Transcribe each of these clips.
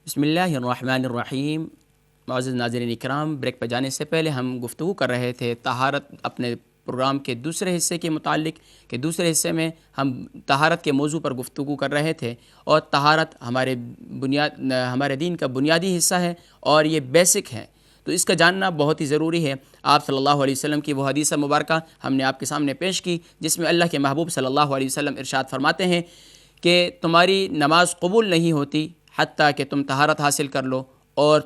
بسم اللہ الرحمن الرحیم۔ معزز ناظرین اکرام، بریک پہ جانے سے پہلے ہم گفتگو کر رہے تھے طہارت اپنے پروگرام کے دوسرے حصے کے متعلق کہ دوسرے حصے میں ہم طہارت کے موضوع پر گفتگو کر رہے تھے، اور طہارت ہمارے دین کا بنیادی حصہ ہے اور یہ بیسک ہے، تو اس کا جاننا بہت ہی ضروری ہے۔ آپ صلی اللہ علیہ وسلم کی وہ حدیث مبارکہ ہم نے آپ کے سامنے پیش کی، جس میں اللہ کے محبوب صلی اللہ علیہ وسلم ارشاد فرماتے ہیں کہ تمہاری نماز قبول نہیں ہوتی حتیٰ کہ تم طہارت حاصل کر لو، اور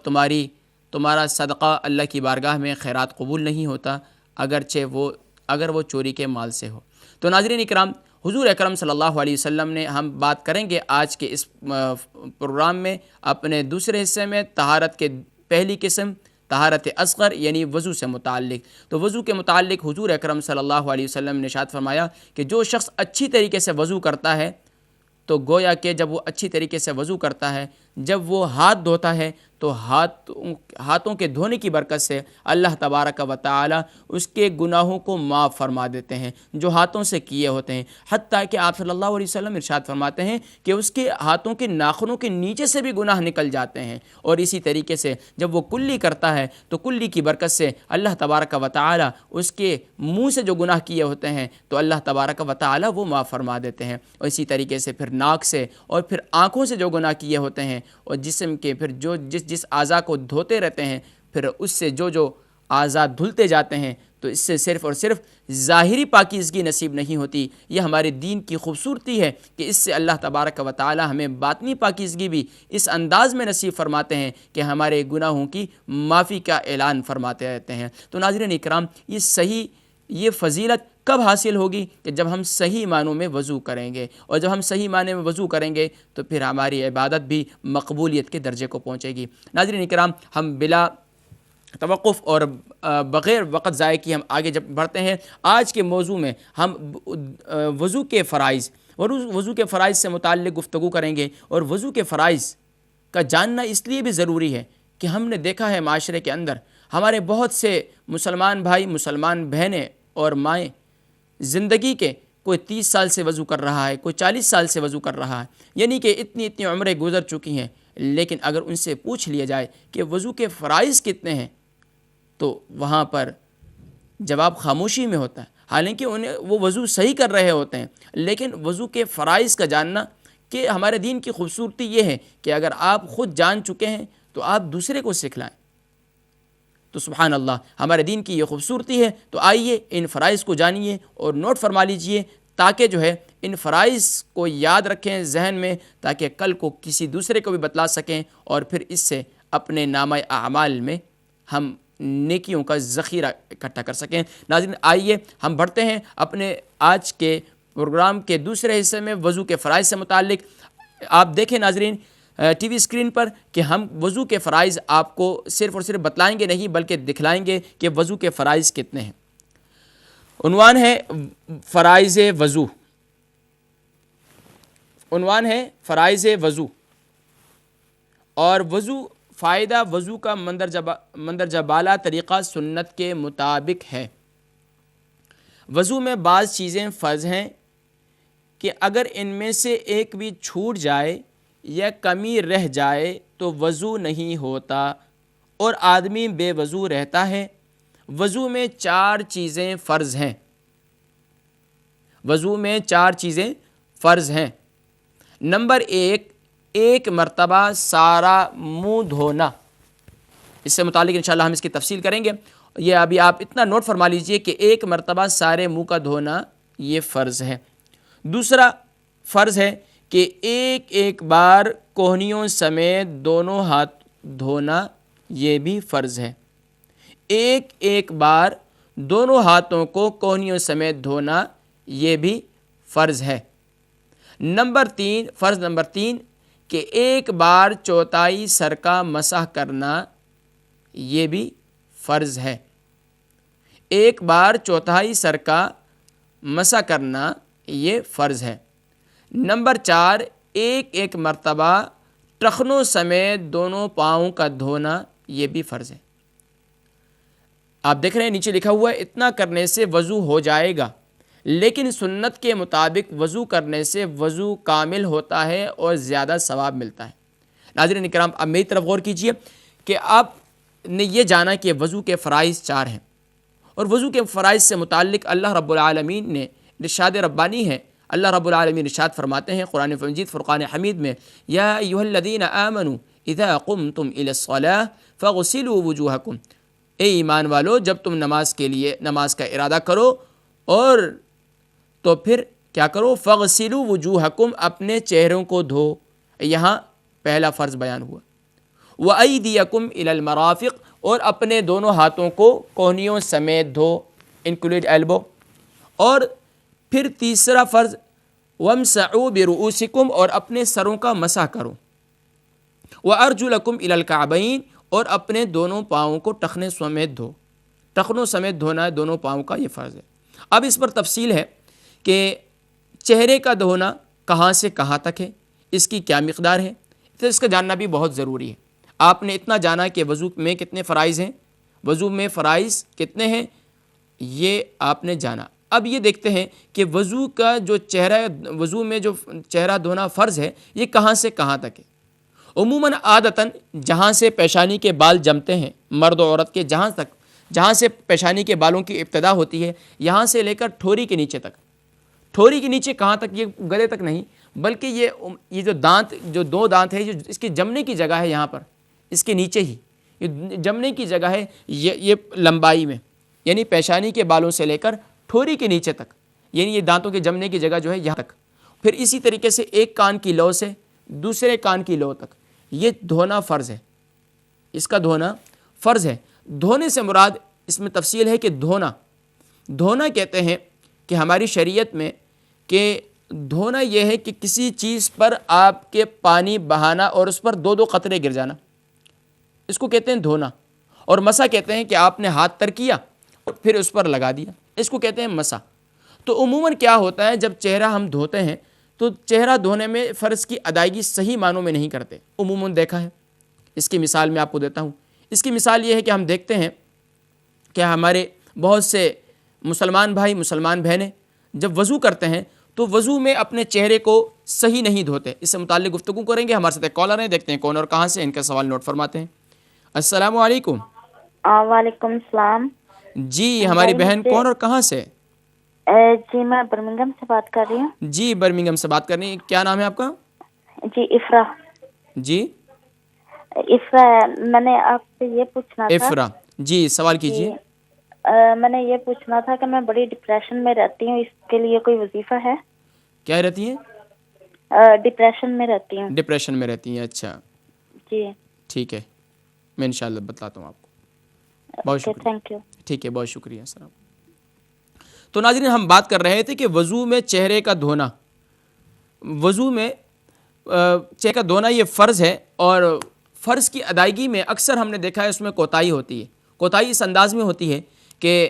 تمہارا صدقہ اللہ کی بارگاہ میں خیرات قبول نہیں ہوتا اگر وہ چوری کے مال سے ہو۔ تو ناظرین اکرام، حضور اکرم صلی اللہ علیہ وسلم نے، ہم بات کریں گے آج کے اس پروگرام میں اپنے دوسرے حصے میں طہارت کے پہلی قسم طہارت اصغر یعنی وضو سے متعلق۔ تو وضو کے متعلق حضور اکرم صلی اللہ علیہ وسلم نے ارشاد فرمایا کہ جو شخص اچھی طریقے سے وضو کرتا ہے، تو گویا کہ جب وہ اچھی طریقے سے وضو کرتا ہے، جب وہ ہاتھ دھوتا ہے، تو ہاتھوں کے دھونے کی برکت سے اللہ تبارک و تعالی اس کے گناہوں کو معاف فرما دیتے ہیں جو ہاتھوں سے کیے ہوتے ہیں، حتیٰ کہ آپ صلی اللہ علیہ وسلم ارشاد فرماتے ہیں کہ اس کے ہاتھوں کے ناخنوں کے نیچے سے بھی گناہ نکل جاتے ہیں۔ اور اسی طریقے سے جب وہ کلی کرتا ہے تو کلی کی برکت سے اللہ تبارک و تعالی اس کے منہ سے جو گناہ کیے ہوتے ہیں تو اللہ تبارک و تعالی وہ معاف فرما دیتے ہیں۔ اور اسی طریقے سے پھر ناک سے اور پھر آنکھوں سے جو گناہ کیے ہوتے ہیں، اور جسم کے پھر جس اعضاء کو دھوتے رہتے ہیں، پھر اس سے جو اعضاء دھلتے جاتے ہیں، تو اس سے صرف اور صرف ظاہری پاکیزگی نصیب نہیں ہوتی۔ یہ ہمارے دین کی خوبصورتی ہے کہ اس سے اللہ تبارک و تعالی ہمیں باطنی پاکیزگی بھی اس انداز میں نصیب فرماتے ہیں کہ ہمارے گناہوں کی معافی کا اعلان فرماتے رہتے ہیں۔ تو ناظرین اکرام، یہ فضیلت کب حاصل ہوگی؟ کہ جب ہم صحیح معنوں میں وضو کریں گے، اور جب ہم صحیح معنی میں وضو کریں گے تو پھر ہماری عبادت بھی مقبولیت کے درجے کو پہنچے گی۔ ناظرین اکرام، ہم بلا توقف اور بغیر وقت ضائع کیے ہم آگے جب بڑھتے ہیں، آج کے موضوع میں ہم وضو کے فرائض سے متعلق گفتگو کریں گے۔ اور وضو کے فرائض کا جاننا اس لیے بھی ضروری ہے کہ ہم نے دیکھا ہے معاشرے کے اندر ہمارے بہت سے مسلمان بھائی، مسلمان بہنیں اور مائیں زندگی کے کوئی 30 سال سے وضو کر رہا ہے، کوئی 40 سال سے وضو کر رہا ہے، یعنی کہ اتنی عمریں گزر چکی ہیں، لیکن اگر ان سے پوچھ لیا جائے کہ وضو کے فرائض کتنے ہیں تو وہاں پر جواب خاموشی میں ہوتا ہے۔ حالانکہ وہ وضو صحیح کر رہے ہوتے ہیں، لیکن وضو کے فرائض کا جاننا، کہ ہمارے دین کی خوبصورتی یہ ہے کہ اگر آپ خود جان چکے ہیں تو آپ دوسرے کو سکھلائیں۔ تو سبحان اللہ، ہمارے دین کی یہ خوبصورتی ہے۔ تو آئیے ان فرائض کو جانیے اور نوٹ فرما لیجئے، تاکہ جو ہے ان فرائض کو یاد رکھیں ذہن میں، تاکہ کل کو کسی دوسرے کو بھی بتلا سکیں، اور پھر اس سے اپنے نامہ اعمال میں ہم نیکیوں کا ذخیرہ اکٹھا کر سکیں۔ ناظرین، آئیے ہم بڑھتے ہیں اپنے آج کے پروگرام کے دوسرے حصے میں وضو کے فرائض سے متعلق۔ آپ دیکھیں ناظرین ٹی وی اسکرین پر کہ ہم وضو کے فرائض آپ کو صرف اور صرف بتلائیں گے نہیں، بلکہ دکھلائیں گے کہ وضو کے فرائض کتنے ہیں۔ عنوان ہے فرائض وضو، اور فائدہ وضو کا مندرجہ بالا طریقہ سنت کے مطابق ہے۔ وضو میں بعض چیزیں فرض ہیں کہ اگر ان میں سے ایک بھی چھوٹ جائے یا کمی رہ جائے تو وضو نہیں ہوتا اور آدمی بے وضو رہتا ہے۔ وضو میں 4 چیزیں فرض ہیں۔ نمبر 1، ایک مرتبہ سارا منہ دھونا۔ اس سے متعلق انشاءاللہ ہم اس کی تفصیل کریں گے۔ یہ ابھی آپ اتنا نوٹ فرما لیجئے کہ ایک مرتبہ سارے منہ کا دھونا یہ فرض ہے۔ دوسرا فرض ہے کہ ایک بار کوہنیوں سمیت دونوں ہاتھ دھونا، یہ بھی فرض ہے۔ ایک بار دونوں ہاتھوں کو کوہنیوں سمیت دھونا، یہ بھی فرض ہے۔ فرض نمبر 3 کہ ایک بار چوتھائی سر کا مسح کرنا، یہ بھی فرض ہے۔ ایک بار چوتھائی سر کا مسح کرنا یہ فرض ہے۔ نمبر 4، ایک مرتبہ ٹخنوں سمیت دونوں پاؤں کا دھونا، یہ بھی فرض ہے۔ آپ دیکھ رہے ہیں نیچے لکھا ہوا ہے اتنا کرنے سے وضو ہو جائے گا، لیکن سنت کے مطابق وضو کرنے سے وضو کامل ہوتا ہے اور زیادہ ثواب ملتا ہے۔ ناظرین کرام اب میری طرف غور کیجئے کہ آپ نے یہ جانا کہ وضو کے فرائض 4 ہیں، اور وضو کے فرائض سے متعلق اللہ رب العالمین نے ارشاد ربانی ہے. اللہ رب العالمین ارشاد فرماتے ہیں قرآن مجید فرقان حمید میں، یا ایھا الذین آمنوا اذا قمتم الی الصلاۃ فاغسلوا وجوہکم، اے ایمان والو جب تم نماز کے لیے نماز کا ارادہ کرو اور تو پھر کیا کرو، فاغسلوا وجوہکم، اپنے چہروں کو دھو. یہاں پہلا فرض بیان ہوا. وَأَيْدِيَكُمْ إِلَى الْمَرَافِقِ، اور اپنے دونوں ہاتھوں کو کونیوں سمیت دھو، انکلوڈ ایلبو. اور پھر تیسرا فرض وَامْسَحُوا بِرُؤُوسِكُمْ، اور اپنے سروں کا مسح کرو. وَأَرْجُلَكُمْ إِلَى الْكَعْبَيْنِ، اور اپنے دونوں پاؤں کو ٹخنے سمیت دھو. ٹخنوں سمیت دھونا ہے دونوں پاؤں کا، یہ فرض ہے. اب اس پر تفصیل ہے کہ چہرے کا دھونا کہاں سے کہاں تک ہے، اس کی کیا مقدار ہے، تو اس کا جاننا بھی بہت ضروری ہے. آپ نے اتنا جانا کہ وضو میں کتنے فرائض ہیں، وضو میں فرائض کتنے ہیں، یہ آپ نے جانا. اب یہ دیکھتے ہیں کہ وضو کا جو چہرہ، وضو میں جو چہرہ دھونا فرض ہے، یہ کہاں سے کہاں تک ہے. عموماً عادتاً جہاں سے پیشانی کے بال جمتے ہیں مرد و عورت کے، جہاں سے پیشانی کے بالوں کی ابتدا ہوتی ہے، یہاں سے لے کر ٹھوری کے نیچے تک. ٹھوری کے نیچے کہاں تک، یہ گلے تک نہیں، بلکہ یہ جو دانت، جو 2 دانت ہے، جو اس کے جمنے کی جگہ ہے، یہاں پر اس کے نیچے ہی یہ جمنے کی جگہ ہے، یہ لمبائی میں، یعنی پیشانی کے بالوں سے لے کر ٹھوری کے نیچے تک، یعنی یہ دانتوں کے جمنے کی جگہ جو ہے یہاں تک. پھر اسی طریقے سے ایک کان کی لو سے دوسرے کان کی لو تک یہ دھونا فرض ہے. اس کا دھونا فرض ہے. دھونے سے مراد اس میں تفصیل ہے کہ دھونا کہتے ہیں کہ ہماری شریعت میں کہ دھونا یہ ہے کہ کسی چیز پر آپ کے پانی بہانا اور اس پر 2 قطرے گر جانا، اس کو کہتے ہیں دھونا. اور مسح کہتے ہیں کہ آپ نے ہاتھ تر کیا اور پھر اس پر لگا دیا، اس کو کہتے ہیں مسح. تو عموماً کیا ہوتا ہے، جب چہرہ ہم دھوتے ہیں تو چہرہ دھونے میں فرض کی ادائیگی صحیح معنوں میں نہیں کرتے، عموماً دیکھا ہے. اس کی مثال میں آپ کو دیتا ہوں. اس کی مثال یہ ہے کہ ہم دیکھتے ہیں کہ ہمارے بہت سے مسلمان بھائی، مسلمان بہنیں جب وضو کرتے ہیں تو وضو میں اپنے چہرے کو صحیح نہیں دھوتے. اس سے متعلق گفتگو کریں گے. ہمارے ساتھ ایک کالر ہیں، دیکھتے ہیں کون اور کہاں سے، ان کا سوال نوٹ فرماتے ہیں. السلام علیکم. وعلیکم السلام. جی ہماری بہن کون اور کہاں سے؟ جی میں برمنگھم سے بات کر رہی ہوں. جی برمنگھم سے بات کر رہی ہیں. کیا نام ہے آپ کا؟ جی افرا. جی افرا. میں نے آپ سے یہ پوچھنا تھا. افرا جی سوال کیجیے. میں نے یہ پوچھنا تھا کہ میں بڑی ڈپریشن میں رہتی ہوں، اس کے لیے کوئی وظیفہ ہے؟ کیا رہتی ہیں؟ ڈپریشن میں رہتی ہوں. ڈپریشن میں رہتی ہیں، اچھا جی ٹھیک ہے، میں انشاءاللہ بتلاتا ہوں آپ کو. بہت شکریہ. Thank you. ٹھیک ہے، بہت شکریہ. السلام. تو ناظرین ہم بات کر رہے تھے کہ وضو میں چہرے کا دھونا، وضو میں چہرے کا دھونا یہ فرض ہے، اور فرض کی ادائیگی میں اکثر ہم نے دیکھا ہے اس میں کوتاہی ہوتی ہے. کوتاہی اس انداز میں ہوتی ہے کہ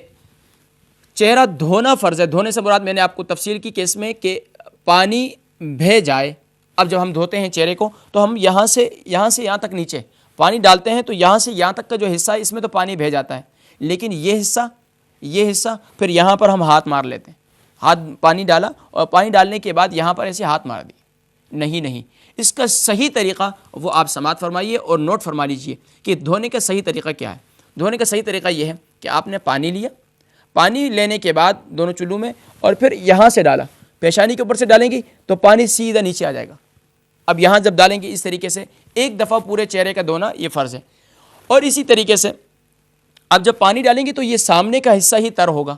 چہرہ دھونا فرض ہے. دھونے سے مراد میں نے آپ کو تفصیل کی کہ اس میں کہ پانی بہہ جائے. اب جب ہم دھوتے ہیں چہرے کو تو ہم یہاں سے یہاں تک نیچے پانی ڈالتے ہیں، تو یہاں سے یہاں تک کا جو حصہ ہے اس میں تو پانی بہہ جاتا ہے، لیکن یہ حصہ پھر یہاں پر ہم ہاتھ مار لیتے ہیں. ہاتھ پانی ڈالا اور پانی ڈالنے کے بعد یہاں پر ایسے ہاتھ مار دیے. نہیں، اس کا صحیح طریقہ وہ آپ سماعت فرمائیے اور نوٹ فرما لیجئے کہ دھونے کا صحیح طریقہ کیا ہے. دھونے کا صحیح طریقہ یہ ہے کہ آپ نے پانی لیا، پانی لینے کے بعد دونوں چلو میں، اور پھر یہاں سے ڈالا، پیشانی کے اوپر سے ڈالیں گی تو پانی سیدھا نیچے آ جائے گا. اب یہاں جب ڈالیں گے اس طریقے سے ایک دفعہ پورے چہرے کا دھونا یہ فرض ہے. اور اسی طریقے سے اب جب پانی ڈالیں گے تو یہ سامنے کا حصہ ہی تر ہوگا.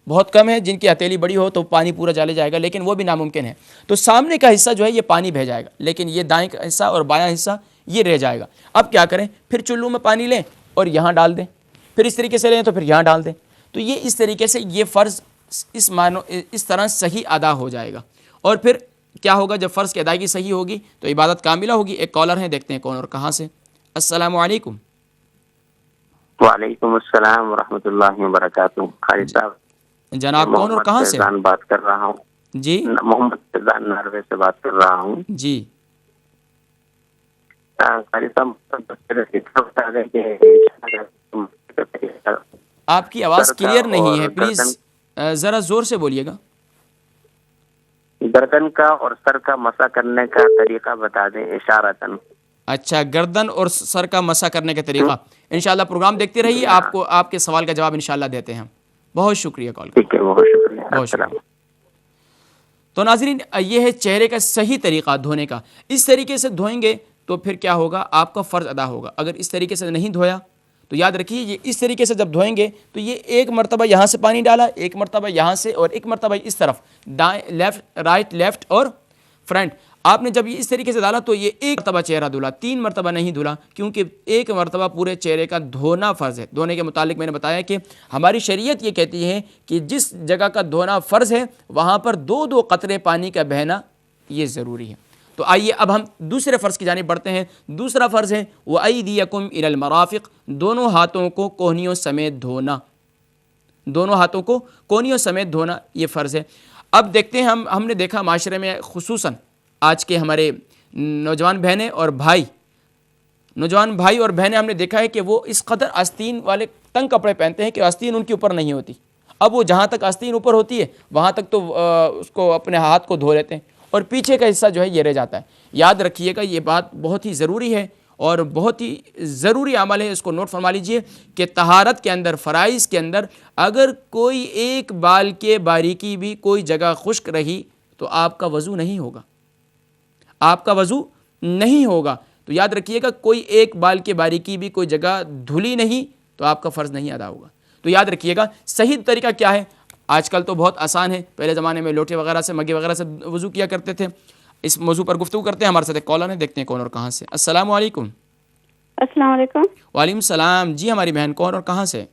بہت کم ہے جن کی ہتھیلی بڑی ہو تو پانی پورا ڈالے جائے گا، لیکن وہ بھی ناممکن ہے. تو سامنے کا حصہ جو ہے یہ پانی بہہ جائے گا، لیکن یہ دائیں کا حصہ اور بایاں حصہ یہ رہ جائے گا. اب کیا کریں، پھر چلو میں پانی لیں اور یہاں ڈال دیں، پھر اس طریقے سے لیں تو پھر یہاں ڈال دیں. تو یہ اس طریقے سے یہ فرض اس طرح صحیح ادا ہو جائے گا. اور پھر کیا ہوگا، جب فرض کی ادائیگی صحیح ہوگی تو عبادت کاملہ ہوگی. ایک کالر ہیں، دیکھتے ہیں کون اور کہاں سے. السلام علیکم. وعلیکم السلام ورحمۃ اللہ وبرکاتہ. خالد صاحب جناب کون اور کہاں سے؟ بات کر رہا ہوں. جی محمد فیضان ناروے سے بات کر رہا ہوں. جی خالد صاحب آپ کی آواز کلیئر نہیں ہے، پلیز ذرا زور سے بولیے گا. گردن کا اور سر کا مسح کرنے کا طریقہ بتا دیں اشارتاً. اچھا، گردن اور سر کا مسح کرنے کا طریقہ انشاءاللہ پروگرام دیکھتے رہیے، آپ کو آپ کے سوال کا جواب انشاءاللہ دیتے ہیں ہم. بہت شکریہ کال کا. ٹھیک ہے، بہت شکریہ. بہت شکریہ. تو ناظرین یہ ہے چہرے کا صحیح طریقہ دھونے کا. اس طریقے سے دھوئیں گے تو پھر کیا ہوگا، آپ کا فرض ادا ہوگا. اگر اس طریقے سے نہیں دھویا تو یاد رکھیے یہ اس طریقے سے جب دھوئیں گے تو یہ ایک مرتبہ یہاں سے پانی ڈالا، ایک مرتبہ یہاں سے، اور ایک مرتبہ اس طرف، دائیں لیفٹ رائٹ لیفٹ اور فرنٹ. آپ نے جب یہ اس طریقے سے ڈالا تو یہ ایک مرتبہ چہرہ دھلا، 3 مرتبہ نہیں دھلا، کیونکہ ایک مرتبہ پورے چہرے کا دھونا فرض ہے. دھونے کے متعلق میں نے بتایا کہ ہماری شریعت یہ کہتی ہے کہ جس جگہ کا دھونا فرض ہے وہاں پر 2 قطرے پانی کا بہنا یہ ضروری ہے. تو آئیے اب ہم دوسرے فرض کی جانب بڑھتے ہیں. دوسرا فرض ہے وَأَيْدِيَكُمْ إِلَى الْمَرَافِقِ، دونوں ہاتھوں کو کونیوں سمیت دھونا. دونوں ہاتھوں کو کونیوں سمیت دھونا یہ فرض ہے. اب دیکھتے ہیں ہم نے دیکھا معاشرے میں خصوصاً آج کے ہمارے نوجوان بہنیں اور بھائی اور بہنیں، ہم نے دیکھا ہے کہ وہ اس قدر آستین والے تنگ کپڑے پہنتے ہیں کہ آستین ان کے اوپر نہیں ہوتی. اب وہ جہاں تک آستین اوپر ہوتی ہے وہاں تک تو اس کو اپنے ہاتھ کو دھو لیتے ہیں اور پیچھے کا حصہ جو ہے یہ رہ جاتا ہے. یاد رکھیے گا یہ بات بہت ہی ضروری ہے اور بہت ہی ضروری عمل ہے، اس کو نوٹ فرما لیجئے کہ طہارت کے اندر، فرائض کے اندر اگر کوئی ایک بال کے باریکی بھی کوئی جگہ خشک رہی تو آپ کا وضو نہیں ہوگا، آپ کا وضو نہیں ہوگا. تو یاد رکھیے گا کوئی ایک بال کے باریکی بھی کوئی جگہ دھلی نہیں تو آپ کا فرض نہیں ادا ہوگا. تو یاد رکھیے گا صحیح طریقہ کیا ہے. آج کل تو بہت آسان ہے، پہلے زمانے میں لوٹے وغیرہ سے، مگے وغیرہ سے وضو کیا کرتے تھے. اس موضوع پر گفتگو کرتے ہیں. ہمارے ساتھ ایک کالر ہے، دیکھتے ہیں کون اور کہاں سے. السلام علیکم. السلام علیکم. وعلیکم السلام. جی ہماری بہن کون اور کہاں سے؟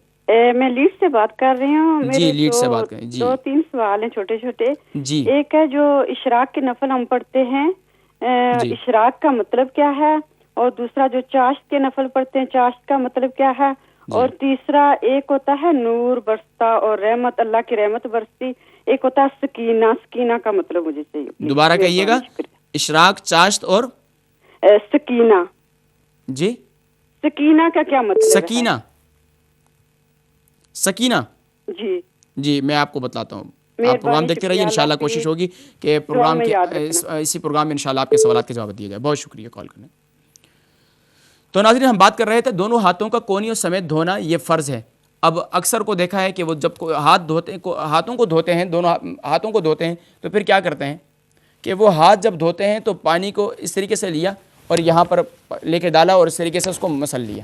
میں لیڈ سے بات کر رہی ہوں. جی لیڈ سے بات کریں. جی 2-3 سوال ہیں چھوٹے چھوٹے. جی ایک ہے جو اشراق کے نفل ہم پڑھتے ہیں، اشراق کا مطلب کیا ہے؟ اور دوسرا جو چاشت کے نفل پڑھتے ہیں، چاشت کا مطلب کیا ہے؟ اور تیسرا ایک ہوتا ہے نور برستا اور رحمت، اللہ کی رحمت برستی، ایک ہوتا ہے سکینہ. سکینہ کا مطلب مجھے چاہیے. دوبارہ کہیے گا. اشراق، چاشت اور سکینہ. جی سکینہ کا کیا مطلب ہے؟ سکینہ. سکینہ جی جی میں آپ کو بتلاتا ہوں. آپ پروگرام دیکھتے رہیے، انشاءاللہ کوشش ہوگی کہ پروگرام کے اسی پروگرام میں انشاءاللہ آپ کے سوالات کے جواب دیے جائے. بہت شکریہ کال کرنے. تو ناظرین ہم بات کر رہے تھے دونوں ہاتھوں کا کونیوں سمیت دھونا یہ فرض ہے. اب اکثر کو دیکھا ہے کہ وہ جب ہاتھوں کو دھوتے ہیں، دونوں ہاتھوں کو دھوتے ہیں تو پھر کیا کرتے ہیں کہ وہ ہاتھ جب دھوتے ہیں تو پانی کو اس طریقے سے لیا اور یہاں پر لے کے ڈالا اور اس طریقے سے اس کو مسل لیا.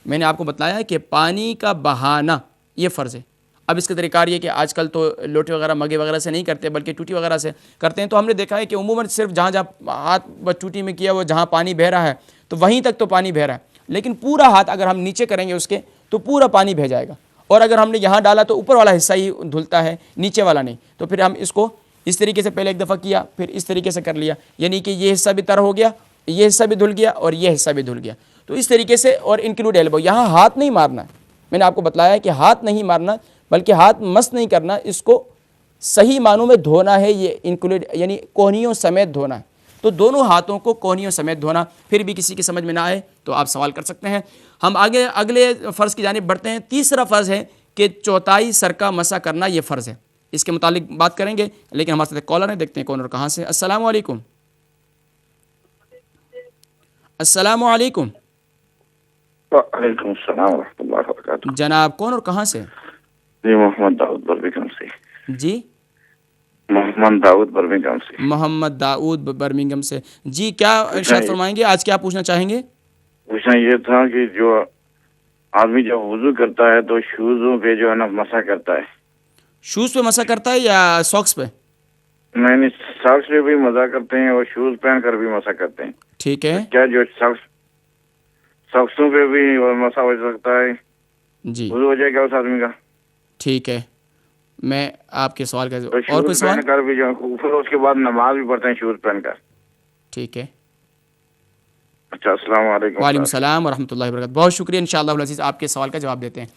میں نے آپ کو بتلایا کہ پانی کا بہانا یہ فرض ہے. اب اس کا طریقہ یہ کہ آج کل تو لوٹے وغیرہ مگے وغیرہ سے نہیں کرتے بلکہ ٹوٹی وغیرہ سے کرتے ہیں. تو ہم نے دیکھا ہے کہ عموماً صرف جہاں ہاتھ ٹوٹی میں کیا وہ جہاں پانی بہہ رہا ہے تو وہیں تک تو پانی بہہ رہا ہے، لیکن پورا ہاتھ اگر ہم نیچے کریں گے اس کے تو پورا پانی بہہ جائے گا. اور اگر ہم نے یہاں ڈالا تو اوپر والا حصہ ہی دھلتا ہے، نیچے والا نہیں. تو پھر ہم اس کو اس طریقے سے پہلے ایک دفعہ کیا، پھر اس طریقے سے کر لیا، یعنی کہ یہ حصہ بھی تر ہو گیا، یہ حصہ بھی دھل گیا اور یہ حصہ بھی دھل گیا. تو اس طریقے سے، اور انکلوڈ ایلبو. یہاں ہاتھ نہیں مارنا ہے، میں نے آپ کو بتلایا ہے کہ ہاتھ نہیں مارنا بلکہ ہاتھ مس نہیں کرنا، اس کو صحیح معنوں میں دھونا ہے. یہ انکلوڈ یعنی کوہنیوں سمیت دھونا ہے. تو دونوں ہاتھوں کو کوہنیوں سمیت دھونا. پھر بھی کسی کی سمجھ میں نہ آئے تو آپ سوال کر سکتے ہیں. ہم آگے اگلے فرض کی جانب بڑھتے ہیں. تیسرا فرض ہے کہ چوتھائی سر کا مسح کرنا یہ فرض ہے. اس کے متعلق بات کریں گے لیکن ہمارے ساتھ ایک کالر ہیں، دیکھتے ہیں کون اور کہاں سے. السلام علیکم. السلام علیکم. وعلیکم السلام ورحمۃ اللہ وبرکاتہ. جناب کون اور کہاں سے؟ جی محمد داؤد برمنگھم سے. جی محمد داؤد برمنگھم سے. محمد داؤد برمنگھم سے. جی کیا ارشاد فرمائیں گے؟ آج کیا پوچھنا چاہیں گے؟ پوچھنا یہ تھا کہ جو آدمی جب وضو کرتا ہے تو شوزوں پہ جو ہے نا مسح کرتا ہے. شوز پہ مسح کرتا ہے یا ساکس پہ؟ میں نے ساکس پہ بھی مسح کرتے ہیں اور شوز پہن کر بھی مسح کرتے ہیں. ٹھیک ہے. کیا جو ساکسوں پہ بھی مسح ہو سکتا ہے؟ جی وضو ہو جائے گا اس آدمی کا؟ ٹھیک ہے. میں آپ کے سوال کا اور کوئی شوز سوال؟ پہن کر بھی جو پھر اس کے بعد نماز بھی پڑھتے ہیں شوز پہن کر. ٹھیک ہے. اچھا السلام علیکم. وعلیکم السلام ورحمۃ اللہ وبرکاتہ. بہت شکریہ. انشاءاللہ العزیز آپ کے سوال کا جواب دیتے ہیں.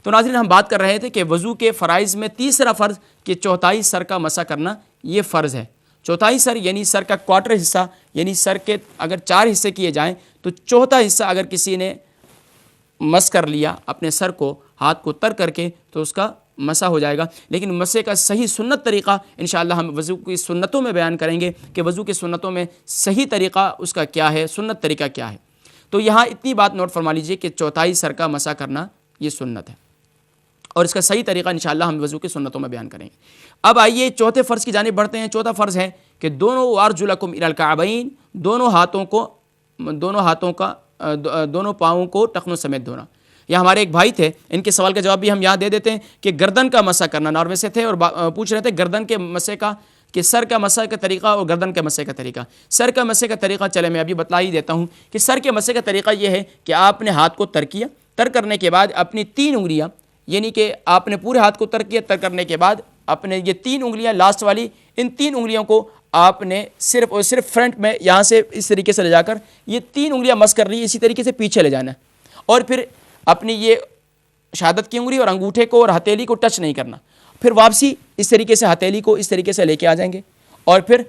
تو ناظرین ہم بات کر رہے تھے کہ وضو کے فرائض میں تیسرا فرض کہ چوتھائی سر کا مسح کرنا یہ فرض ہے. چوتھائی سر یعنی سر کا کوارٹر حصہ، یعنی سر کے اگر 4 حصے کیے جائیں تو چوتھا حصہ اگر کسی نے مس کر لیا اپنے سر کو ہاتھ کو تر کر کے تو اس کا مسح ہو جائے گا. لیکن مسح کا صحیح سنت طریقہ انشاءاللہ ہم وضو کی سنتوں میں بیان کریں گے کہ وضو کی سنتوں میں صحیح طریقہ اس کا کیا ہے, سنت طریقہ کیا ہے. تو یہاں اتنی بات نوٹ فرما لیجئے کہ چوتھائی سر کا مسح کرنا یہ سنت ہے, اور اس کا صحیح طریقہ انشاءاللہ ہم وضو کی سنتوں میں بیان کریں گے. اب آئیے چوتھے فرض کی جانب بڑھتے ہیں. چوتھا فرض ہے کہ دونوں وارجلکم الی الکعبین, دونوں پاؤں کو ٹخنوں سمیت دھونا. یا ہمارے ایک بھائی تھے, ان کے سوال کا جواب بھی ہم یہاں دے دیتے ہیں کہ گردن کا مسح کرنا, ناروے سے تھے اور پوچھ رہے تھے گردن کے مسح کا, کہ سر کا مسح کا طریقہ اور گردن کے مسح کا طریقہ. سر کا مسح کا طریقہ چلے میں ابھی بتلا ہی دیتا ہوں کہ سر کے مسح کا طریقہ یہ ہے کہ آپ نے ہاتھ کو تر کیا, تر کرنے کے بعد اپنی 3 انگلیاں, یعنی کہ آپ نے پورے ہاتھ کو تر کیا, تر کرنے کے بعد اپنے یہ 3 انگلیاں لاسٹ والی, ان 3 انگلیوں کو آپ نے صرف اور صرف فرنٹ میں یہاں سے اس طریقے سے لے جا کر یہ 3 انگلیاں مس کر لی, اسی طریقے سے پیچھے لے جانا ہے. اور پھر اپنی یہ شہادت کی انگلی اور انگوٹھے کو اور ہتھیلی کو ٹچ نہیں کرنا. پھر واپسی اس طریقے سے ہتھیلی کو اس طریقے سے لے کے آ جائیں گے, اور پھر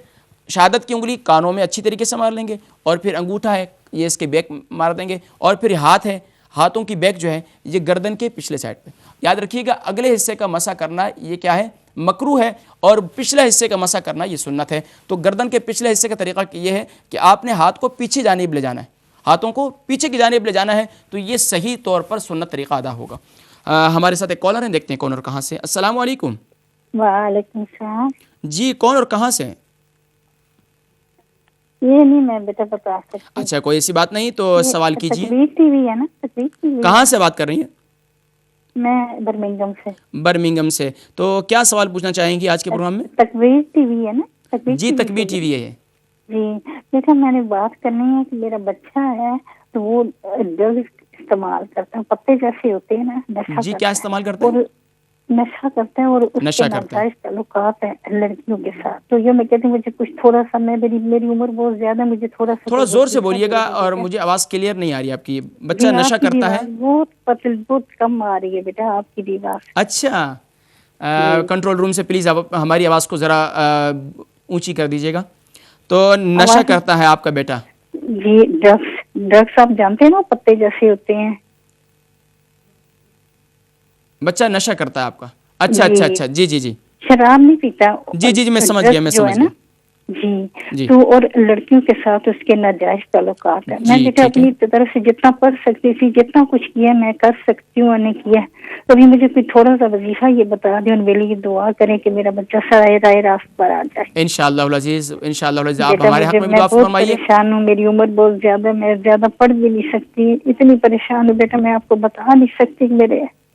شہادت کی انگلی کانوں میں اچھی طریقے سے مار لیں گے, اور پھر انگوٹھا ہے یہ اس کے بیک مار دیں گے, اور پھر ہاتھ ہے, ہاتھوں کی بیک جو ہے یہ گردن کے پچھلے سائڈ پہ. یاد رکھیے گا اگلے حصے کا مسح کرنا یہ کیا ہے, مکروہ ہے, اور پچھلے حصے کا مسح کرنا یہ سنت ہے. تو گردن کے پچھلے حصے کا طریقہ یہ ہے کہ آپ نے ہاتھ کو پیچھے جانب لے جانا ہے, ہاتھوں کو پیچھے کی جانب لے جانا ہے, تو یہ صحیح طور پر سنت طریقہ ادا ہوگا. ہمارے ساتھ ایک کالر ہیں, دیکھتے ہیں کون اور کہاں سے. السلام علیکم. وعلیکم السلام. جی کون اور کہاں سے؟ یہ نہیں میں بیٹا بتا سکتی. اچھا کوئی ایسی بات نہیں, تو سوال کیجیے. تقریر ٹی وی ہے نا, تقریر ٹی وی. کہاں سے بات کر رہی ہیں؟ میں برمنگم سے. برمنگم سے. تو کیا سوال پوچھنا چاہیں گی آج کے پروگرام میں؟ تقریر ٹی وی ہے نا. جی تکبیر ٹی وی ہے یہ. جی بیٹا میں نے بات کرنی ہے کہ میرا بچہ ہے تو وہ ڈرگ استعمال کرتا ہے, پتے جیسے ہوتے ہیں نا, نشہ. جی کیا استعمال کرتا ہے؟ نشہ کرتا ہے, اور اس کے ناجائز تعلقات ہیں لڑکیوں کے ساتھ. تو یہ میں کہتی ہوں مجھے کچھ تھوڑا سا, میری عمر بہت زیادہ, مجھے تھوڑا زور سے بولیے گا, اور مجھے آواز کلیئر نہیں آ رہی آپ کی. بچہ نشہ کرتا ہے؟ بہت کم آ رہی ہے بیٹا آپ کی آواز. اچھا کنٹرول روم سے پلیز آپ ہماری آواز کو ذرا اونچی کر دیجیے گا. تو نشہ کرتا ہے آپ کا بیٹا؟ جی ڈرگس آپ جانتے ہیں نا, پتے جیسے ہوتے ہیں. بچہ نشہ کرتا ہے آپ کا؟ اچھا اچھا اچھا, جی جی جی. شراب نہیں پیتا. جی میں سمجھ گیا. جی تو اور لڑکیوں کے ساتھ اس کے ناجائز تعلقات ہیں. میں بیٹا اپنی طرف سے جتنا پڑھ سکتی تھی, جتنا کچھ کیا میں کر سکتی ہوں, نے کیا. تو ابھی مجھے کوئی تھوڑا سا وظیفہ یہ بتا دیں, اور میرے لیے دعا کریں کہ میرا بچہ راہ راست پر آ جائے. انشاءاللہ العزیز, انشاءاللہ العزیز. آپ ہمارے حق میں بھی دعا فرمائیے. میں پریشان ہوں, میری عمر بہت زیادہ, میں زیادہ پڑھ بھی نہیں سکتی, اتنی پریشان ہوں بیٹا, میں آپ کو بتا نہیں سکتی.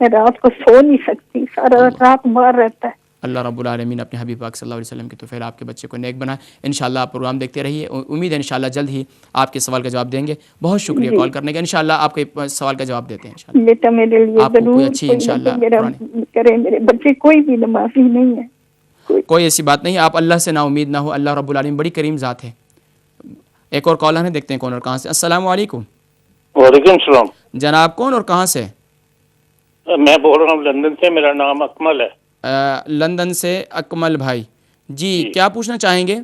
میں رات کو سو نہیں سکتی, سارا رات باہر رہتا ہے. اللہ رب العالمین اپنے حبیب پاک صلی اللہ علیہ وسلم کے توفیل آپ کے بچے کو نیک بنائے. انشاءاللہ آپ پروگرام دیکھتے رہیے, امید ہے انشاءاللہ جلد ہی آپ کے سوال کا جواب دیں گے. بہت شکریہ کال کرنے کا. انشاءاللہ آپ کے سوال کا جواب دیتے ہیں انشاءاللہ. بیٹا میرے لیے آپ کو کوئی اچھی انشاءاللہ کرے, میرے بچے کوئی بھی نمازی نہیں ہے. کوئی ایسی بات نہیں, آپ اللہ سے نا امید نہ ہو. اللہ رب العالمین بڑی کریم ذات ہے. ایک اور کالر ہے, دیکھتے ہیں کون اور کہاں سے. السلام علیکم. وعلیکم السلام. جناب کون اور کہاں سے؟ میں بول رہا ہوں لندن سے, میرا نام اکمل ہے. لندن سے اکمل بھائی جی, کیا پوچھنا چاہیں گے؟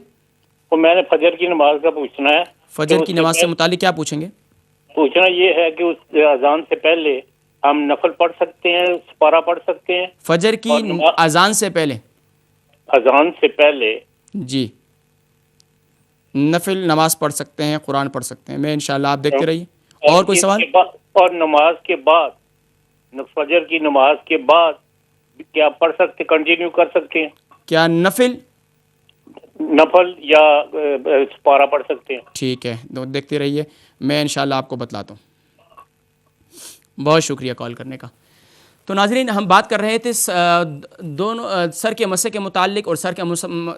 وہ میں نے فجر کی نماز کا پوچھنا ہے. فجر کی نماز سے متعلق کیا پوچھیں گے؟ پوچھنا یہ ہے کہ اس اذان سے پہلے ہم نفل پڑھ سکتے ہیں, سپارہ پڑھ سکتے ہیں؟ فجر کی اذان سے پہلے؟ اذان سے پہلے جی نفل نماز پڑھ سکتے ہیں, قرآن پڑھ سکتے ہیں. میں انشاءاللہ آپ دیکھتے رہیے. اور کوئی سوال؟ اور نماز کے بعد, فجر کی نماز کے بعد کیا پڑھ سکتے, کنٹینیو کر سکتے ہیں؟ کیا نفل یا سپارہ پڑھ سکتے ہیں؟ ٹھیک ہے, دیکھتے رہیے, میں انشاءاللہ آپ کو بتلاتا ہوں. بہت شکریہ کال کرنے کا. تو ناظرین ہم بات کر رہے تھے دونوں سر کے مسح کے متعلق, اور سر کا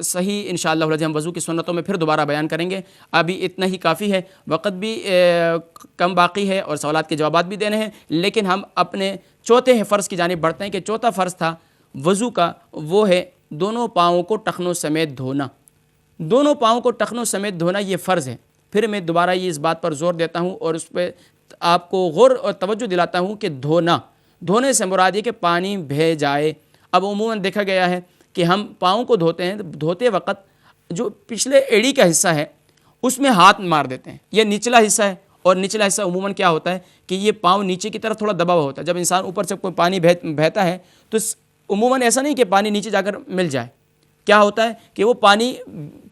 صحیح انشاءاللہ ہم وضو کی سنتوں میں پھر دوبارہ بیان کریں گے. ابھی اتنا ہی کافی ہے, وقت بھی کم باقی ہے اور سوالات کے جوابات بھی دینے ہیں. لیکن ہم اپنے چوتھے فرض کی جانب بڑھتے ہیں کہ چوتھا فرض تھا وضو کا, وہ ہے دونوں پاؤں کو ٹخنوں سمیت دھونا. دونوں پاؤں کو ٹخنوں سمیت دھونا یہ فرض ہے. پھر میں دوبارہ یہ اس بات پر زور دیتا ہوں اور اس پہ آپ کو غور اور توجہ دلاتا ہوں کہ دھونے سے مراد یہ کہ پانی بہہ جائے. اب عموماً دیکھا گیا ہے کہ ہم پاؤں کو دھوتے ہیں, دھوتے وقت جو پچھلے ایڑی کا حصہ ہے اس میں ہاتھ مار دیتے ہیں. یہ نچلا حصہ ہے, اور نچلا حصہ عموماً کیا ہوتا ہے کہ یہ پاؤں نیچے کی طرف تھوڑا دبا ہوا ہوتا ہے. جب انسان اوپر سے کوئی پانی بہتا ہے تو عموماً ایسا نہیں کہ پانی نیچے جا کر مل جائے، کیا ہوتا ہے کہ وہ پانی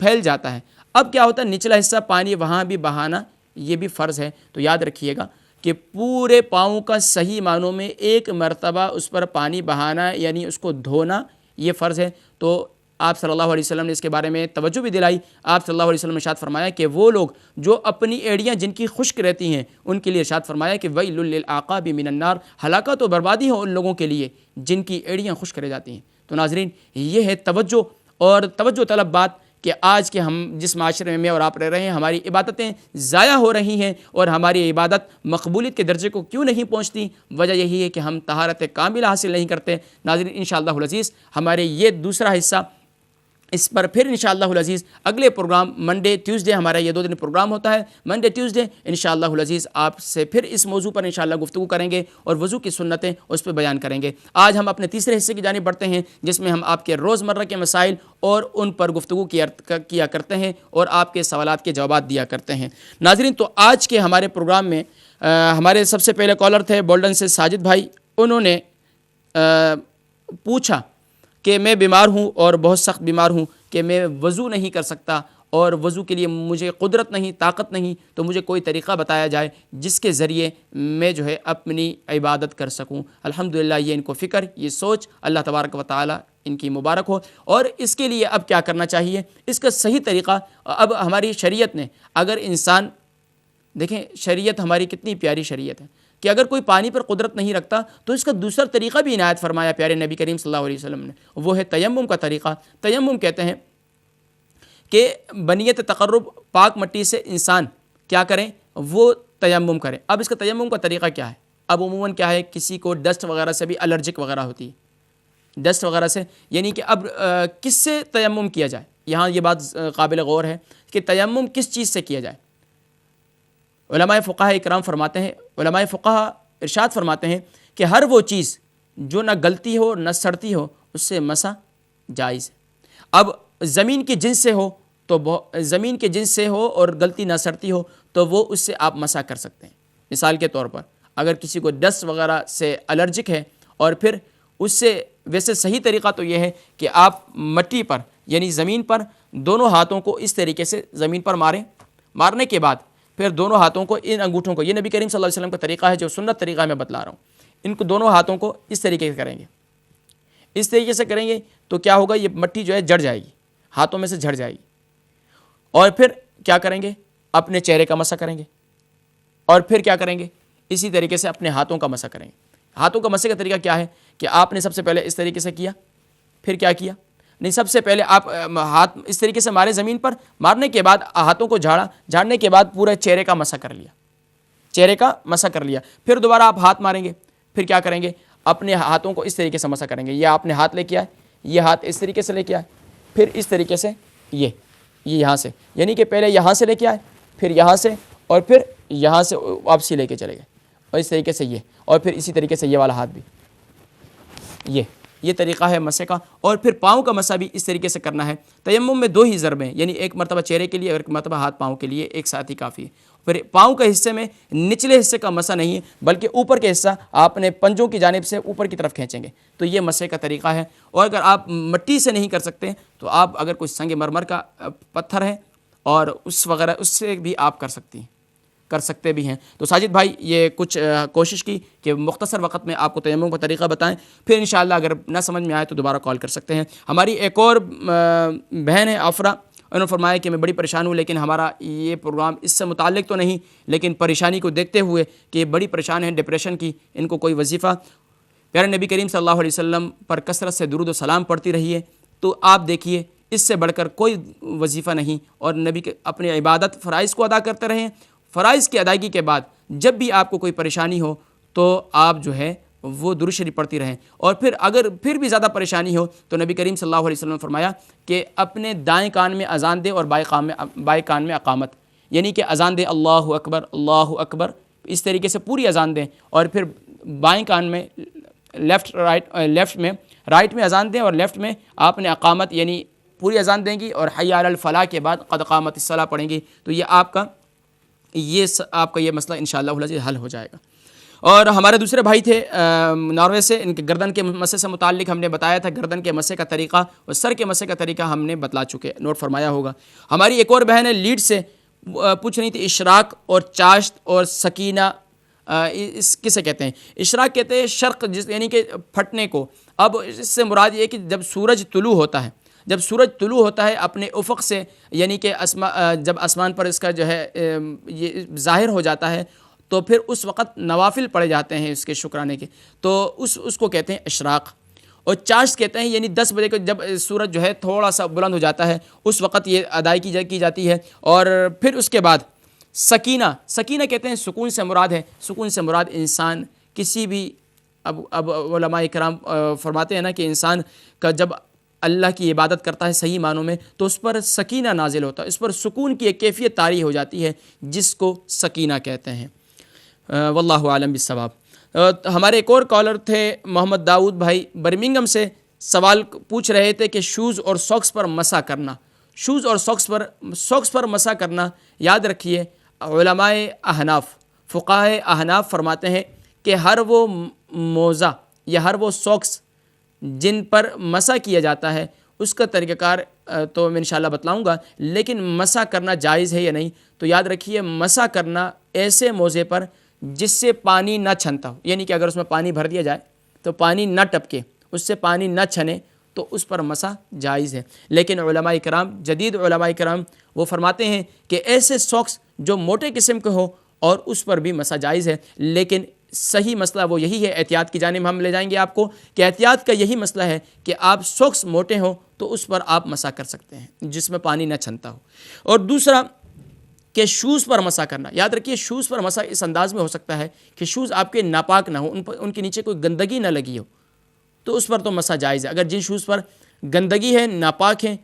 پھیل جاتا ہے۔ اب کیا ہوتا ہے، نچلا حصہ پانی وہاں بھی بہانا یہ بھی فرض ہے۔ تو یاد رکھیے گا کہ پورے پاؤں کا صحیح معنوں میں ایک مرتبہ اس پر پانی بہانا یعنی اس کو دھونا یہ فرض ہے۔ تو آپ صلی اللہ علیہ وسلم نے اس کے بارے میں توجہ بھی دلائی۔ آپ صلی اللہ علیہ وسلم نے ارشاد فرمایا کہ وہ لوگ جو اپنی ایڑیاں جن کی خشک رہتی ہیں ان کے لیے ارشاد فرمایا کہ ویل للعقاب من النار، ہلاکت و بربادی ہو ان لوگوں کے لیے جن کی ایڑیاں خشک رہ جاتی ہیں۔ تو ناظرین، یہ ہے توجہ اور توجہ طلب بات کہ آج کے ہم جس معاشرے میں اور آپ رہ رہے ہیں، ہماری عبادتیں ضائع ہو رہی ہیں اور ہماری عبادت مقبولیت کے درجے کو کیوں نہیں پہنچتی؟ وجہ یہی ہے کہ ہم طہارت کاملہ حاصل نہیں کرتے۔ ناظرین، انشاءاللہ العزیز ہمارے یہ دوسرا حصہ، اس پر پھر انشاءاللہ العزیز اگلے پروگرام منڈے ٹیوزڈے، ہمارا یہ 2 دن پروگرام ہوتا ہے، منڈے ٹیوزڈے انشاءاللہ العزیز آپ سے پھر اس موضوع پر انشاءاللہ گفتگو کریں گے اور وضو کی سنتیں اس پہ بیان کریں گے۔ آج ہم اپنے تیسرے حصے کی جانب بڑھتے ہیں جس میں ہم آپ کے روزمرہ کے مسائل اور ان پر گفتگو کیا کرتے ہیں اور آپ کے سوالات کے جوابات دیا کرتے ہیں۔ ناظرین، تو آج کے ہمارے پروگرام میں ہمارے سب سے پہلے کالر تھے بولڈن سے ساجد بھائی۔ انہوں نے پوچھا کہ میں بیمار ہوں اور بہت سخت بیمار ہوں کہ میں وضو نہیں کر سکتا اور وضو کے لیے مجھے قدرت نہیں، طاقت نہیں، تو مجھے کوئی طریقہ بتایا جائے جس کے ذریعے میں جو ہے اپنی عبادت کر سکوں۔ الحمدللہ یہ ان کو فکر، یہ سوچ، اللہ تبارک و تعالی ان کی مبارک ہو۔ اور اس کے لیے اب کیا کرنا چاہیے، اس کا صحیح طریقہ اب ہماری شریعت نے، اگر انسان دیکھیں شریعت ہماری کتنی پیاری شریعت ہے کہ اگر کوئی پانی پر قدرت نہیں رکھتا تو اس کا دوسرا طریقہ بھی عنایت فرمایا پیارے نبی کریم صلی اللہ علیہ وسلم نے، وہ ہے تیمم کا طریقہ۔ تیمم کہتے ہیں کہ بنیت تقرب پاک مٹی سے انسان کیا کریں، وہ تیمم کریں۔ اب اس کا تیمم کا طریقہ کیا ہے؟ اب عموماً کیا ہے، کسی کو ڈسٹ وغیرہ سے بھی الرجک وغیرہ ہوتی ہے، ڈسٹ وغیرہ سے، یعنی کہ اب کس سے تیمم کیا جائے؟ یہاں یہ بات قابل غور ہے کہ تیمم کس چیز سے کیا جائے۔ علماء فقہاء اکرام فرماتے ہیں، علماء فقہاء ارشاد فرماتے ہیں کہ ہر وہ چیز جو نہ گلتی ہو نہ سڑتی ہو اس سے مسح جائز ہے۔ اب زمین کی جنس سے ہو تو زمین کے جنس سے ہو اور غلطی نہ سڑتی ہو تو وہ اس سے آپ مسح کر سکتے ہیں۔ مثال کے طور پر اگر کسی کو ڈسٹ وغیرہ سے الرجک ہے اور پھر اس سے، ویسے صحیح طریقہ تو یہ ہے کہ آپ مٹی پر یعنی زمین پر دونوں ہاتھوں کو اس طریقے سے زمین پر ماریں، مارنے کے بعد پھر دونوں ہاتھوں کو، ان انگوٹھوں کو، یہ نبی کریم صلی اللہ علیہ وسلم کا طریقہ ہے جو سنت طریقہ میں بتلا رہا ہوں، ان کو دونوں ہاتھوں کو اس طریقے سے کریں گے، اس طریقے سے کریں گے تو کیا ہوگا، یہ مٹی جو ہے جڑ جائے گی، ہاتھوں میں سے جھڑ جائے گی۔ اور پھر کیا کریں گے، اپنے چہرے کا مسح کریں گے، اور پھر کیا کریں گے، اسی طریقے سے اپنے ہاتھوں کا مسح کریں گے۔ ہاتھوں کا مسح کا طریقہ کیا ہے کہ آپ نے سب سے پہلے اس طریقے سے کیا، پھر کیا کیا، نہیں سب سے پہلے آپ ہاتھ اس طریقے سے مارے زمین پر، مارنے کے بعد ہاتھوں کو جھاڑا، جھاڑنے کے بعد پورے چہرے کا مسح کر لیا، چہرے کا مسح کر لیا۔ پھر دوبارہ آپ ہاتھ ماریں گے، پھر کیا کریں گے، اپنے ہاتھوں کو اس طریقے سے مسح کریں گے۔ یہ آپ نے ہاتھ لے کے آئے، یہ ہاتھ اس طریقے سے لے کے آئے، پھر اس طریقے سے یہ یہاں سے، یعنی کہ پہلے یہاں سے لے کے آئے، پھر یہاں سے، اور پھر یہاں سے واپسی لے کے چلے گئے، اور اس طریقے سے یہ، اور پھر اسی طریقے سے یہ والا ہاتھ بھی، یہ طریقہ ہے مسح کا۔ اور پھر پاؤں کا مسح بھی اس طریقے سے کرنا ہے۔ تیمم میں 2 ہی ضربیں، یعنی ایک مرتبہ چہرے کے لیے اور ایک مرتبہ ہاتھ پاؤں کے لیے، ایک ساتھ ہی کافی ہے۔ پھر پاؤں کے حصے میں نچلے حصے کا مسح نہیں ہے بلکہ اوپر کے حصہ آپ نے پنجوں کی جانب سے اوپر کی طرف کھینچیں گے، تو یہ مسح کا طریقہ ہے۔ اور اگر آپ مٹی سے نہیں کر سکتے تو آپ اگر کوئی سنگ مرمر کا پتھر ہے اور اس وغیرہ اس سے بھی آپ کر سکتے بھی ہیں۔ تو ساجد بھائی یہ کچھ کوشش کی کہ مختصر وقت میں آپ کو تیمم کا طریقہ بتائیں، پھر انشاءاللہ اگر نہ سمجھ میں آئے تو دوبارہ کال کر سکتے ہیں۔ ہماری ایک اور بہن ہے آفرا، انہوں نے فرمایا کہ میں بڑی پریشان ہوں، لیکن ہمارا یہ پروگرام اس سے متعلق تو نہیں، لیکن پریشانی کو دیکھتے ہوئے کہ یہ بڑی پریشان ہیں ڈپریشن کی، ان کو کوئی وظیفہ پیارے نبی کریم صلی اللہ علیہ وسلم پر کثرت سے درود و سلام پڑھتی رہی ہے، تو آپ دیکھیے اس سے بڑھ کر کوئی وظیفہ نہیں، اور نبی کے اپنی عبادت فرائض کو ادا کرتے رہیں۔ فرائض کی ادائیگی کے بعد جب بھی آپ کو کوئی پریشانی ہو تو آپ جو ہے وہ درود شریف پڑھتی رہیں، اور پھر اگر پھر بھی زیادہ پریشانی ہو تو نبی کریم صلی اللہ علیہ وسلم نے فرمایا کہ اپنے دائیں کان میں اذان دے اور بائیں کان میں اقامت، یعنی کہ اذان دے اللہ اکبر اللہ اکبر، اس طریقے سے پوری اذان دیں، اور پھر بائیں کان میں لیفٹ میں رائٹ میں اذان دیں، اور لیفٹ میں آپ نے اقامت یعنی پوری اذان دیں گی، اور حی علی الفلاح کے بعد قد قامت الصلاۃ پڑھیں گی، تو یہ آپ کا یہ مسئلہ انشاءاللہ العزیز حل ہو جائے گا۔ اور ہمارے دوسرے بھائی تھے ناروے سے، ان کے گردن کے مسے سے متعلق ہم نے بتایا تھا، گردن کے مسے کا طریقہ اور سر کے مسے کا طریقہ ہم نے بتلا چکے، نوٹ فرمایا ہوگا۔ ہماری ایک اور بہن ہے لیڈ سے، پوچھ رہی تھی اشراق اور چاشت اور سکینہ اس کسے کہتے ہیں؟ اشراق کہتے ہیں شرق، یعنی کہ پھٹنے کو۔ اب اس سے مراد یہ ہے کہ جب سورج طلوع ہوتا ہے، جب سورج طلوع ہوتا ہے اپنے افق سے، یعنی کہ جب آسمان پر اس کا جو ہے یہ ظاہر ہو جاتا ہے، تو پھر اس وقت نوافل پڑھے جاتے ہیں اس کے شکرانے کے، تو اس کو کہتے ہیں اشراق۔ اور چاشت کہتے ہیں یعنی 10 بجے کو جب سورج جو ہے تھوڑا سا بلند ہو جاتا ہے، اس وقت یہ ادائیگی کی جاتی ہے۔ اور پھر اس کے بعد سکینہ، سکینہ کہتے ہیں سکون سے مراد ہے، سکون سے مراد انسان کسی بھی، اب علماء کرام فرماتے ہیں نا کہ انسان کا جب اللہ کی عبادت کرتا ہے صحیح معنوں میں، تو اس پر سکینہ نازل ہوتا ہے، اس پر سکون کی ایک کیفیت طاری ہو جاتی ہے جس کو سکینہ کہتے ہیں۔ واللہ عالم بالصواب۔ ہمارے ایک اور کالر تھے محمد داؤد بھائی برمنگم سے، سوال پوچھ رہے تھے کہ شوز اور ساکس پر مسح کرنا، شوز اور ساکس پر مسح کرنا، یاد رکھیے علماء احناف، فقہائے احناف فرماتے ہیں کہ ہر وہ موزہ یا ہر وہ ساکس جن پر مسح کیا جاتا ہے اس کا طریقہ کار تو میں انشاءاللہ بتلاؤں گا، لیکن مسح کرنا جائز ہے یا نہیں، تو یاد رکھیے مسح کرنا ایسے موزے پر جس سے پانی نہ چھنتا ہو، یعنی کہ اگر اس میں پانی بھر دیا جائے تو پانی نہ ٹپکے، اس سے پانی نہ چھنے، تو اس پر مسح جائز ہے۔ لیکن علماء کرام، جدید علماء کرام وہ فرماتے ہیں کہ ایسے ساکس جو موٹے قسم کے ہو اور اس پر بھی مسح جائز ہے، لیکن صحیح مسئلہ وہ یہی ہے، احتیاط کی جانب ہم لے جائیں گے آپ کو، کہ احتیاط کا یہی مسئلہ ہے کہ آپ ساکس موٹے ہوں تو اس پر آپ مسح کر سکتے ہیں جس میں پانی نہ چھنتا ہو۔ اور دوسرا کہ شوز پر مسح کرنا، یاد رکھیے شوز پر مسح اس انداز میں ہو سکتا ہے کہ شوز آپ کے ناپاک نہ ہو، ان کے نیچے کوئی گندگی نہ لگی ہو، تو اس پر تو مسح جائز ہے۔ اگر جن شوز پر گندگی ہے، ناپاک ہیں،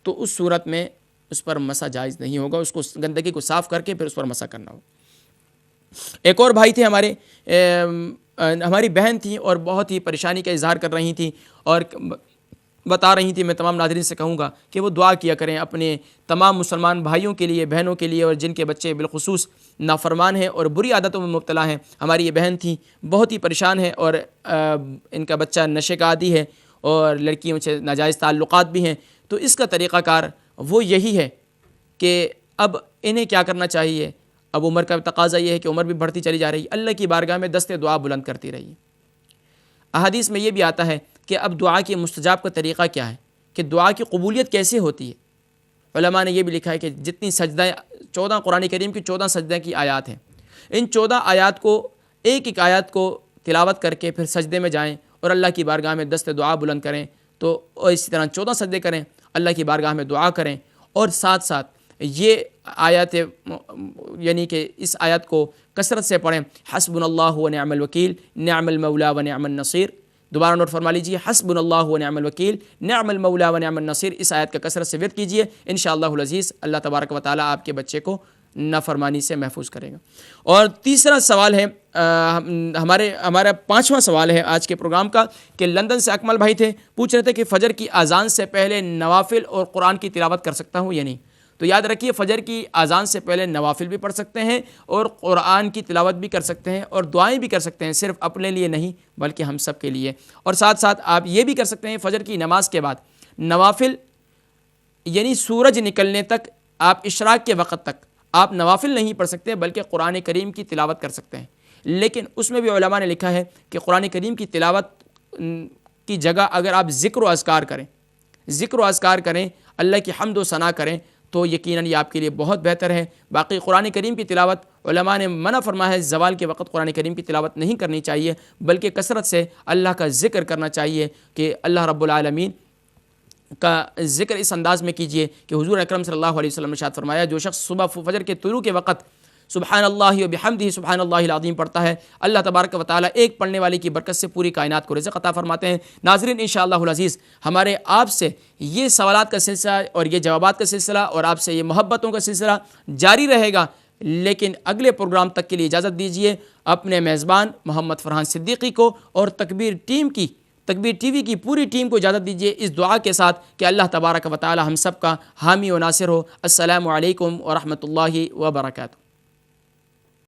تو اس صورت میں اس پر مسح جائز نہیں ہوگا، اس کو گندگی کو صاف کر کے پھر اس پر مسح کرنا ہو۔ ایک اور بھائی تھے ہماری بہن تھیں اور بہت ہی پریشانی کا اظہار کر رہی تھیں اور بتا رہی تھیں، میں تمام ناظرین سے کہوں گا کہ وہ دعا کیا کریں اپنے تمام مسلمان بھائیوں کے لیے، بہنوں کے لیے، اور جن کے بچے بالخصوص نافرمان ہیں اور بری عادتوں میں مبتلا ہیں۔ ہماری یہ بہن تھیں، بہت ہی پریشان ہیں اور ان کا بچہ نشے کا عادی ہے اور لڑکیوں سے ناجائز تعلقات بھی ہیں۔ تو اس کا طریقہ کار وہ یہی ہے کہ اب انہیں کیا کرنا چاہیے، اب عمر کا تقاضا یہ ہے کہ عمر بھی بڑھتی چلی جا رہی ہے، اللہ کی بارگاہ میں دست دعا بلند کرتی رہیے۔ احادیث میں یہ بھی آتا ہے کہ اب دعا کی مستجاب کا طریقہ کیا ہے، کہ دعا کی قبولیت کیسے ہوتی ہے۔ علماء نے یہ بھی لکھا ہے کہ جتنی سجدہ 14 قرآن کریم کی 14 سجدہ کی آیات ہیں، ان 14 آیات کو ایک آیات کو تلاوت کر کے پھر سجدے میں جائیں اور اللہ کی بارگاہ میں دست دعا بلند کریں، تو اسی طرح 14 سجدے کریں، اللہ کی بارگاہ میں دعا کریں، اور ساتھ ساتھ یہ آیات یعنی کہ اس آیت کو کثرت سے پڑھیں، حسبنا اللہ و نعم الوکیل نعم المولا و نعم النصیر۔ دوبارہ نوٹ فرما لیجیے، حسبنا اللہ و نعم الوکیل نعم المولا و نعم النصیر۔ اس آیت کا کثرت سے ورد کیجیے، انشاءاللہ العزیز اللہ تبارک و تعالیٰ آپ کے بچے کو نافرمانی سے محفوظ کرے گا۔ اور تیسرا سوال ہے ہمارا 5واں سوال ہے آج کے پروگرام کا، کہ لندن سے اکمل بھائی تھے، پوچھ رہے تھے کہ فجر کی اذان سے پہلے نوافل اور قرآن کی تلاوت کر سکتا ہوں یا نہیں؟ تو یاد رکھیے فجر کی اذان سے پہلے نوافل بھی پڑھ سکتے ہیں اور قرآن کی تلاوت بھی کر سکتے ہیں اور دعائیں بھی کر سکتے ہیں، صرف اپنے لیے نہیں بلکہ ہم سب کے لیے۔ اور ساتھ ساتھ آپ یہ بھی کر سکتے ہیں فجر کی نماز کے بعد نوافل، یعنی سورج نکلنے تک، آپ اشراق کے وقت تک آپ نوافل نہیں پڑھ سکتے بلکہ قرآن کریم کی تلاوت کر سکتے ہیں۔ لیکن اس میں بھی علماء نے لکھا ہے کہ قرآن کریم کی تلاوت کی جگہ اگر آپ ذکر و اذکار کریں، اللہ کی حمد و ثنا کریں، تو یقیناً یہ آپ کے لیے بہت بہتر ہے۔ باقی قرآن کریم کی تلاوت علماء نے منع فرمایا ہے، زوال کے وقت قرآن کریم کی تلاوت نہیں کرنی چاہیے بلکہ کثرت سے اللہ کا ذکر کرنا چاہیے، کہ اللہ رب العالمین کا ذکر اس انداز میں کیجئے کہ حضور اکرم صلی اللہ علیہ وسلم نے ارشاد فرمایا، جو شخص صبح فجر کے طلوع کے وقت سبحان اللہ و بحمدہ سبحان اللہ العظیم پڑھتا ہے، اللہ تبارک و تعالیٰ ایک پڑھنے والے کی برکت سے پوری کائنات کو رزق عطا فرماتے ہیں۔ ناظرین انشاءاللہ العزیز ہمارے آپ سے یہ سوالات کا سلسلہ اور یہ جوابات کا سلسلہ اور آپ سے یہ محبتوں کا سلسلہ جاری رہے گا، لیکن اگلے پروگرام تک کے لیے اجازت دیجیے اپنے میزبان محمد فرحان صدیقی کو اور تکبیر ٹی وی کی پوری ٹیم کو اجازت دیجیے اس دعا کے ساتھ کہ اللہ تبارک و تعالی ہم سب کا حامی و ناصر ہو۔ السلام علیکم ورحمۃ اللہ وبرکاتہ۔